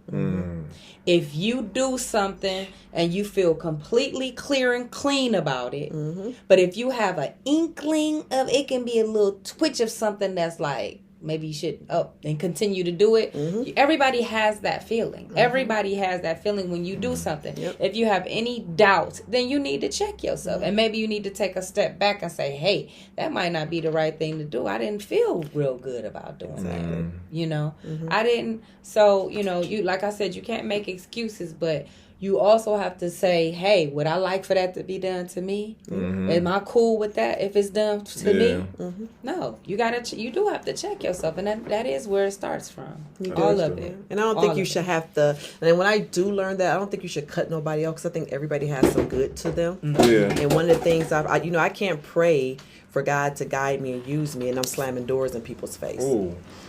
If you do something and you feel completely clear and clean about it, but if you have an inkling of it, can be a little twitch of something that's like, maybe you should and continue to do it. Everybody has that feeling. Everybody has that feeling when you do something. If you have any doubt, then you need to check yourself. And maybe you need to take a step back and say, hey, that might not be the right thing to do. I didn't feel real good about doing that. I didn't. So, you like I said, you can't make excuses, but you also have to say, hey, would I like for that to be done to me? Am I cool with that if it's done to me? No, you do have to check yourself, and that is where it starts from. All of it. And I don't think you should have to. And when I do learn that, I don't think you should cut nobody off, because I think everybody has some good to them. And one of the things I can't pray for God to guide me and use me, and I'm slamming doors in people's face.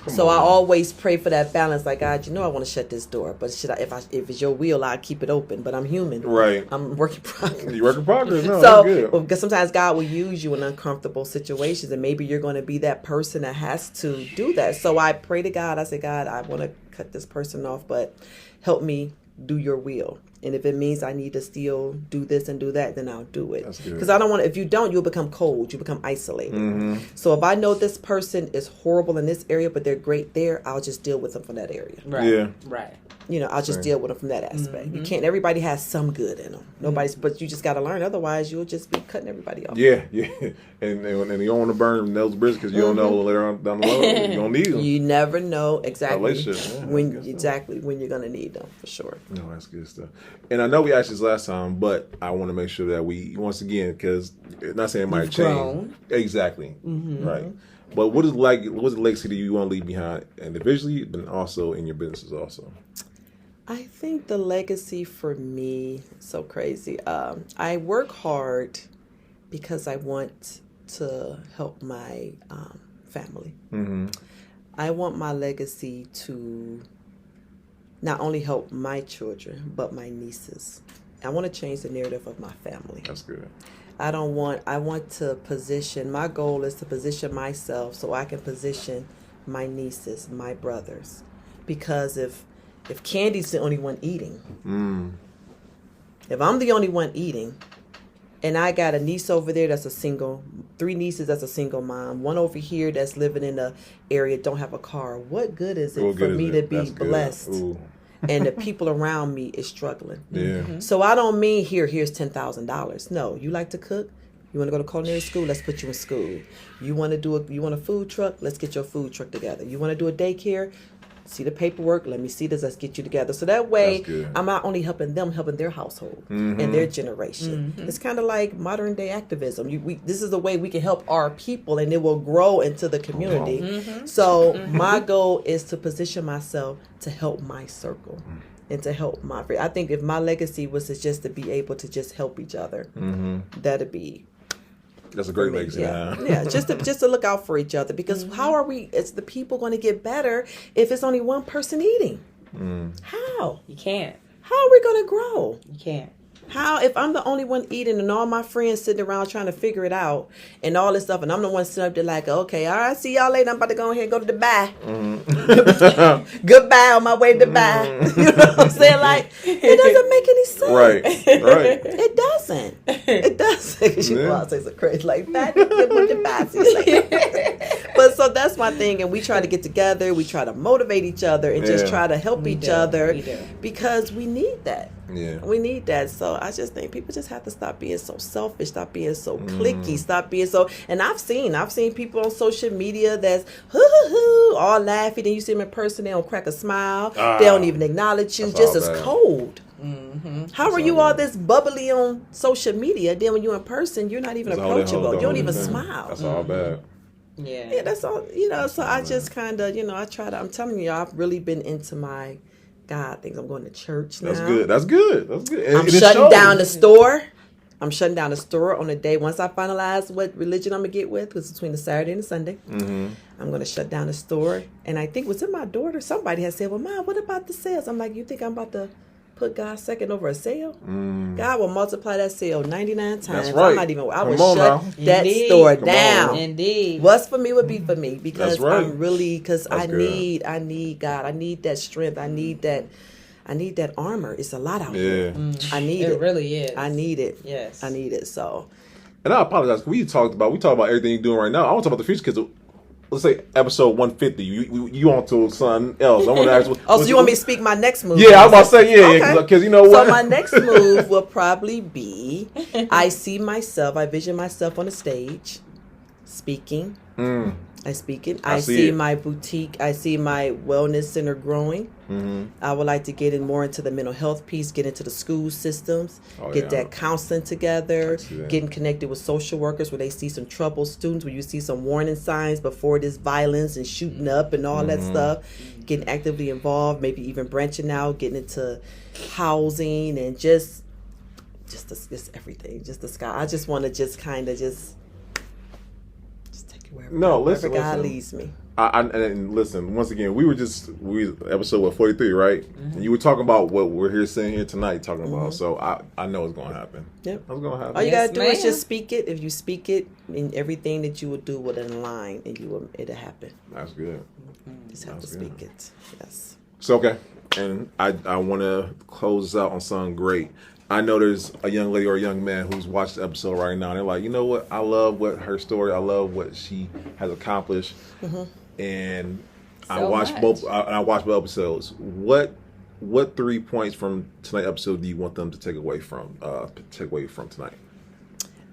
So I always pray for that balance. Like, God, I want to shut this door, but if it's your will, I'll keep it open. But I'm human. Right. I'm a work in progress. You work in progress. No, so, that's good. because sometimes God will use you in uncomfortable situations, and maybe you're going to be that person that has to do that. So I pray to God. I say, God, I want to cut this person off, but help me do your will. And if it means I need to still do this and do that, then I'll do it. That's good. Because I don't want to, if you don't, you'll become cold. You become isolated. So if I know this person is horrible in this area, but they're great there, I'll just deal with them from that area. Right. Yeah. Right. You know, I'll just deal with them from that aspect. You can't, everybody has some good in them. Nobody's, but you just got to learn. Otherwise, you'll just be cutting everybody off. Yeah, yeah. And you don't want to burn those bridges because you don't know later on down the road. You don't need them. You never know exactly Yeah, when you're going to need them, for sure. No, that's good stuff. And I know we asked this last time, but I want to make sure that we, once again, because not saying it might change. Grown. Exactly. Right. But what's the legacy that you want to leave behind individually, but also in your businesses also? I think the legacy for me, so crazy. I work hard because I want to help my family. I want my legacy to not only help my children, but my nieces. I want to change the narrative of my family. That's good. I want to position, my goal is to position myself so I can position my nieces, my brothers. Because if Kandy's the only one eating, if I'm the only one eating, and I got a niece over there that's a single, 3 nieces that's a single mom, 1 over here that's living in the area, don't have a car, what good is it for me to be blessed? And the people around me is struggling. Yeah. So I don't mean here's $10,000. No, you like to cook? You want to go to culinary school? Let's put you in school. You want a food truck? Let's get your food truck together. You want to do a daycare? See the paperwork. Let me see this. Let's get you together. So that way, I'm not only helping them, helping their household and their generation. It's kind of like modern day activism. This is the way we can help our people, and it will grow into the community. So my goal is to position myself to help my circle and to help my friends. I think if my legacy was just to be able to just help each other, that'd be. That's a great legacy. Yeah, just to look out for each other, because how are we as the people going to get better if it's only one person eating? How? You can't. How are we going to grow? You can't. How, if I'm the only one eating and all my friends sitting around trying to figure it out and all this stuff, and I'm the one sitting up there like, okay, all right, see y'all later. I'm about to go ahead and go to Dubai. Goodbye on my way to Dubai. You know what I'm saying? Like, it doesn't make any sense. Right. It doesn't. It doesn't. Because you know, I'll say some crazy like that. But so that's my thing. And we try to get together. We try to motivate each other and just try to help each other because we need that. Yeah. We need that. So I just think people just have to stop being so selfish, stop being so cliquey, stop being so. And I've seen people on social media that's all laughing, and you see them in person, they don't crack a smile, they don't even acknowledge you, just as cold. How are you all this bubbly on social media? Then when you're in person, you're not even approachable. You don't even smile. That's all bad. Yeah, that's all. So I just kind of, I try to. I'm telling you, I've really been into my God things. I'm going to church now. That's good. And I'm shutting down the store. I'm shutting down the store on the day once I finalize what religion I'm gonna get with, because it's between the Saturday and the Sunday. I'm gonna shut down the store. And I think, was it my daughter? Somebody has said, "Well, Mom, what about the sales?" I'm like, "You think I'm about to put God second over a sale? God will multiply that sale 99 times. That's right. I'm not even. I will shut that store down. Indeed. What's for me would be for me, because I'm really I good. need God. I need that strength. I need that armor. It's a lot out there. I need it. It really is. I need it. Yes. I need it. So. And I apologize. We talked about everything you're doing right now. I want to talk about the future because, let's say episode 150. You on to something else. I want to ask. So you want me to speak my next move? Yeah, I was about to say because you know what. So my next move will probably be, I vision myself on the stage, speaking. I see my boutique. I see my wellness center growing. I would like to get more into the mental health piece, get into the school systems, get that counseling together, getting connected with social workers where they see some troubled students, where you see some warning signs before this violence and shooting up and all that stuff, getting actively involved, maybe even branching out, getting into housing and just everything, just the sky. I just want to just kind of just take it wherever God leads me. And listen, once again, we episode 43, right? And you were talking about what we're saying here tonight, talking about. So I know it's going to happen. Yep, it's going to happen. All you got to do is just speak it. If you speak it, and everything that you will do will align, and it'll happen. That's good. Just have to speak it. Yes. So okay, and I want to close this out on something great. I know there's a young lady or a young man who's watched the episode right now. And they're like, you know what? I love what her story. I love what she has accomplished. And I watched both. I watched both episodes. What 3 points from tonight's episode do you want them to take away from tonight?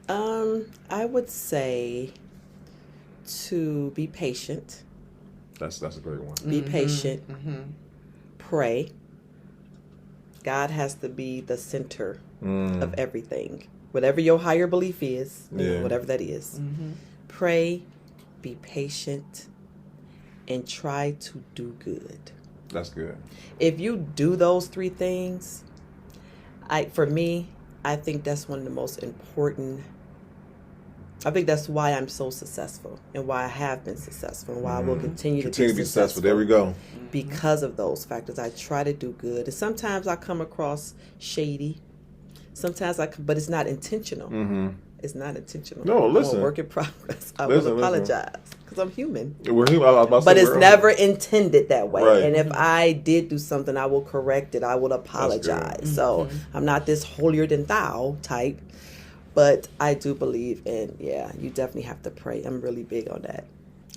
I would say to be patient. That's a great one. Be patient. Pray. God has to be the center of everything. Whatever your higher belief is, whatever that is. Pray, be patient, and try to do good. That's good. If you do those 3 things, for me, I think that's one of the most important. I think that's why I'm so successful and why I have been successful and why I will continue to be successful. There we go. Because of those factors, I try to do good. And sometimes I come across shady. Sometimes but it's not intentional. It's not intentional. No, listen. I'm a work in progress. I will apologize because I'm human. We're human. But it's never intended that way. Right. And if I did do something, I will correct it. I will apologize. So I'm not this holier than thou type. But I do believe in, you definitely have to pray. I'm really big on that.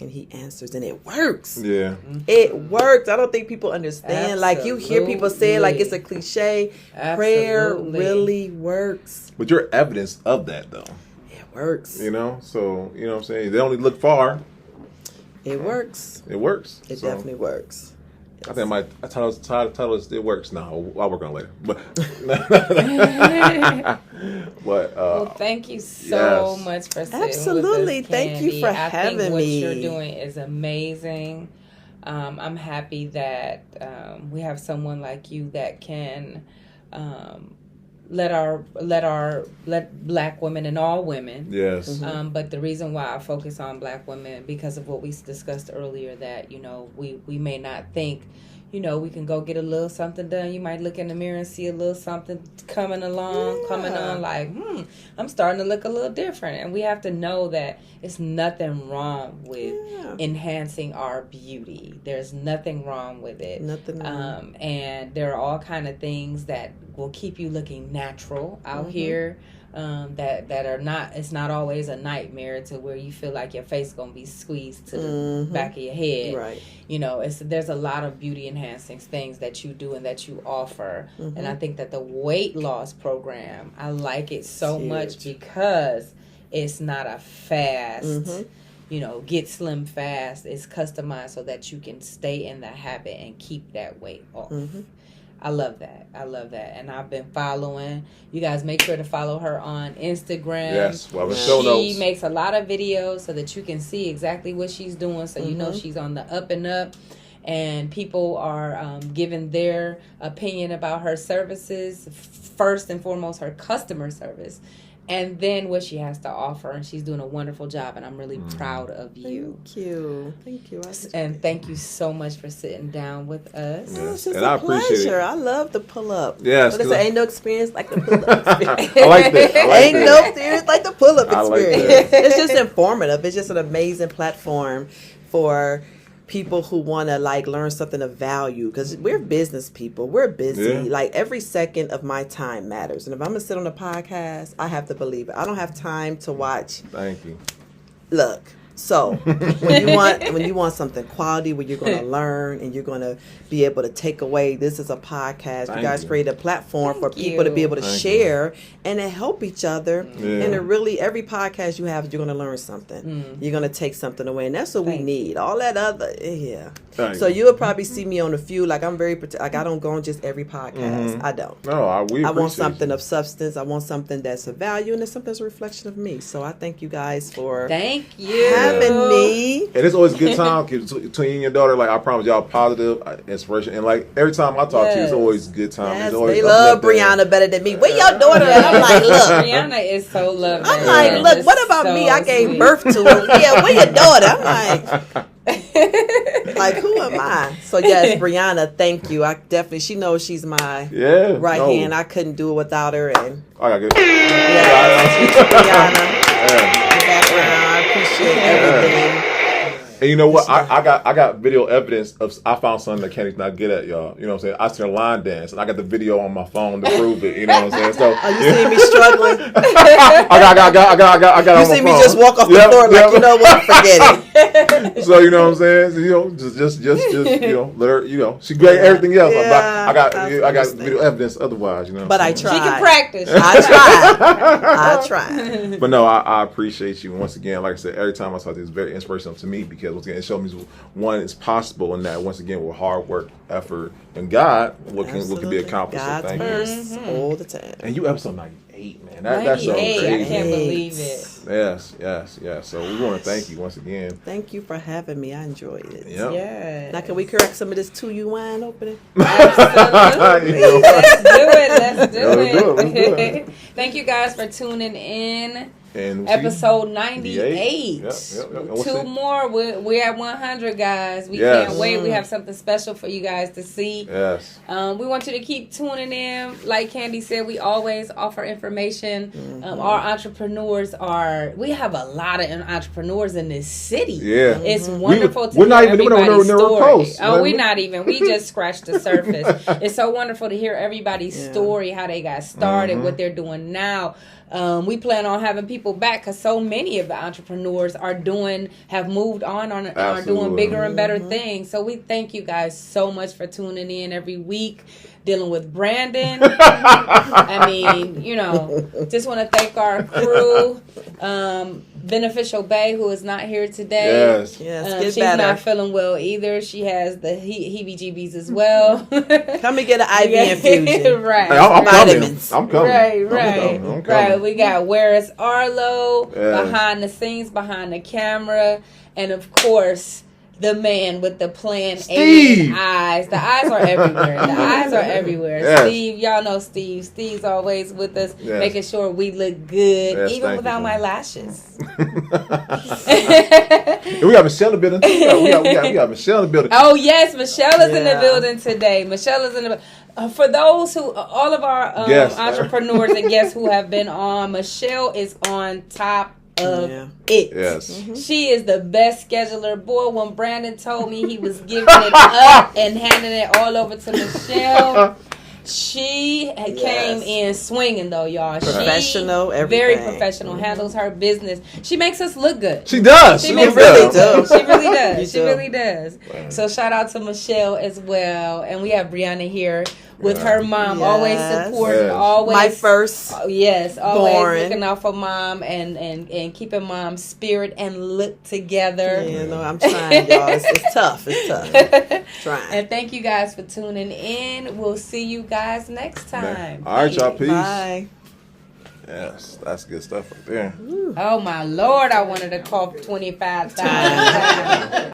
And he answers, and it works. Yeah. It works. I don't think people understand. Like, you hear people say it like it's a cliche. Prayer really works. But you're evidence of that, though. It works. You know? So, you know what I'm saying? They only look far. It works. It works. It definitely works. I think my title is "It Works." Now I'll work on it later. But well, thank you so much for sitting absolutely. With us, thank you for having me. What you're doing is amazing. I'm happy that we have someone like you that can let Black women and all women. Yes. But the reason why I focus on Black women because of what we discussed earlier, that we may not think, we can go get a little something done. You might look in the mirror and see a little something coming on, like, I'm starting to look a little different. And we have to know that it's nothing wrong with enhancing our beauty. There's nothing wrong with it. Nothing wrong. And there are all kind of things that will keep you looking natural out here. That are not, it's not always a nightmare to where you feel like your face gonna be squeezed to the back of your head. Right. There's a lot of beauty enhancing things that you do and that you offer. And I think that the weight loss program, I like it so much because it's not a fast, get slim fast. It's customized so that you can stay in the habit and keep that weight off. I love that. And I've been following. You guys make sure to follow her on Instagram. Yes, well, the show notes. She makes a lot of videos so that you can see exactly what she's doing. So you know she's on the up and up. And people are giving their opinion about her services. First and foremost, her customer service. And then what she has to offer. And she's doing a wonderful job. And I'm really proud of you. Thank you. And thank you so much for sitting down with us. Yes. It's and I appreciate it. I love the pull up. Yes. But ain't no experience like the pull up experience. I like that. Ain't no experience like the pull up experience. Like It's just informative. It's just an amazing platform for people who want to learn something of value, because we're business people. We're busy. Every second of my time matters. And if I'm going to sit on a podcast, I have to believe it. I don't have time to watch. Thank you. Look, so when you want something quality where you're going to learn and you're going to be able to take away, this is a podcast. You guys create a platform for people to be able to share and to help each other. And to really, every podcast you have, you're going to learn something. You're going to take something away, and that's what we need. All that other, So you'll probably see me on a few. I'm very I don't go on just every podcast. I don't. No, I want something of substance. I want something that's of value, and it's something that's a reflection of me. So I thank you guys for having me. And it's always a good time between you and your daughter. I promise y'all, positive inspiration. And every time I talk to you, it's always a good time. Yes, always they love Brianna better than me. Where your daughter? I'm like, look. Brianna is so lovely. I'm like, look, what about me? I gave birth to her. Yeah, where your daughter? I'm like, who am I? So yes, Brianna, thank you. I definitely, she knows she's my right hand. I couldn't do it without her. And I got good. Brianna, the background. I appreciate everything. And you know what? I got video evidence of. I found something that Kandy's not good at, y'all. You know what I'm saying? I seen her line dance, and I got the video on my phone to prove it. You know what I'm saying? So Oh, you see me struggling? I got. You on see my me phone. just walk off the floor like, you know what? Forget it. So you know what I'm saying? So, you know, just you know, let her. You know, she great at everything else. Yeah, I got understand. video evidence otherwise. You know, But I She tried. can practice. I tried. But no, I appreciate you once again. Like I said, every time I saw this, it's very inspirational to me because once again, it showed me one, it's possible, and that once again, with hard work, effort, and God, what can be accomplished. God's so thank first you. all the time. And you episode 98, man. That's so 98, crazy. I can't believe it. Yes. So we want to thank you once again. Thank you for having me. I enjoyed it. Yep. Yeah. Now, can we correct some of this 2U wine opening? Absolutely. You know. Let's do Let's do it. Thank you guys for tuning in. And Episode 98. Yep. And we'll Two see. more. We're at 100, guys. We Yes. can't wait. We have something special for you guys to see. Yes. We want you to keep tuning in. Like Kandy said, we always offer information. Our entrepreneurs we have a lot of entrepreneurs in this city. Yeah. It's wonderful to We're not hear even- everybody's we're story. posts. Oh, we're not even. We just scratched the surface. It's so wonderful to hear everybody's story, how they got started, what they're doing now. We plan on having people back because so many of the entrepreneurs have moved on and are doing bigger and better things. So we thank you guys so much for tuning in every week, dealing with Brandon. I mean, you know, just want to thank our crew. Beneficial Bay, who is not here today. Yes. Yes, She's not feeling well either. She has the heebie-jeebies as well. Come and get an IV infusion. Right. Hey, I'm coming. Vitamins. I'm coming. Right. I'm coming. Right. We got Where's Arlo Yes. behind the scenes, behind the camera, and of course the man with the plan Steve. A eyes. The eyes are everywhere. The eyes are everywhere. Yes. Steve, y'all know Steve. Steve's always with us, Yes. making sure we look good, Yes, even thank without you, my man. lashes. We got Michelle in the building. We got Michelle in the building. Oh yes, Michelle is in the Yeah. building today. Michelle is in the. For those who, all of our Yes. entrepreneurs and guests who have been on, Michelle is on top of it. Yes. She is the best scheduler. Boy, when Brandon told me he was giving it up and handing it all over to Michelle, she came in swinging though, y'all. Professional, she, very everything. professional, handles her business. She makes us look good. She does. She looks really good. does. She really does. You She do. really does. So shout out to Michelle as well. And we have Brianna here with her mom, always Yes. supporting, Yes. always My first. yes, always born. looking out for mom and keeping mom's spirit and look together. You know, I'm trying, y'all. It's tough. It's tough. Trying. And thank you guys for tuning in. We'll see you guys next time. All right, y'all. Peace. Bye. Yes, that's good stuff right there. Oh my Lord, I wanted to cough 25 times.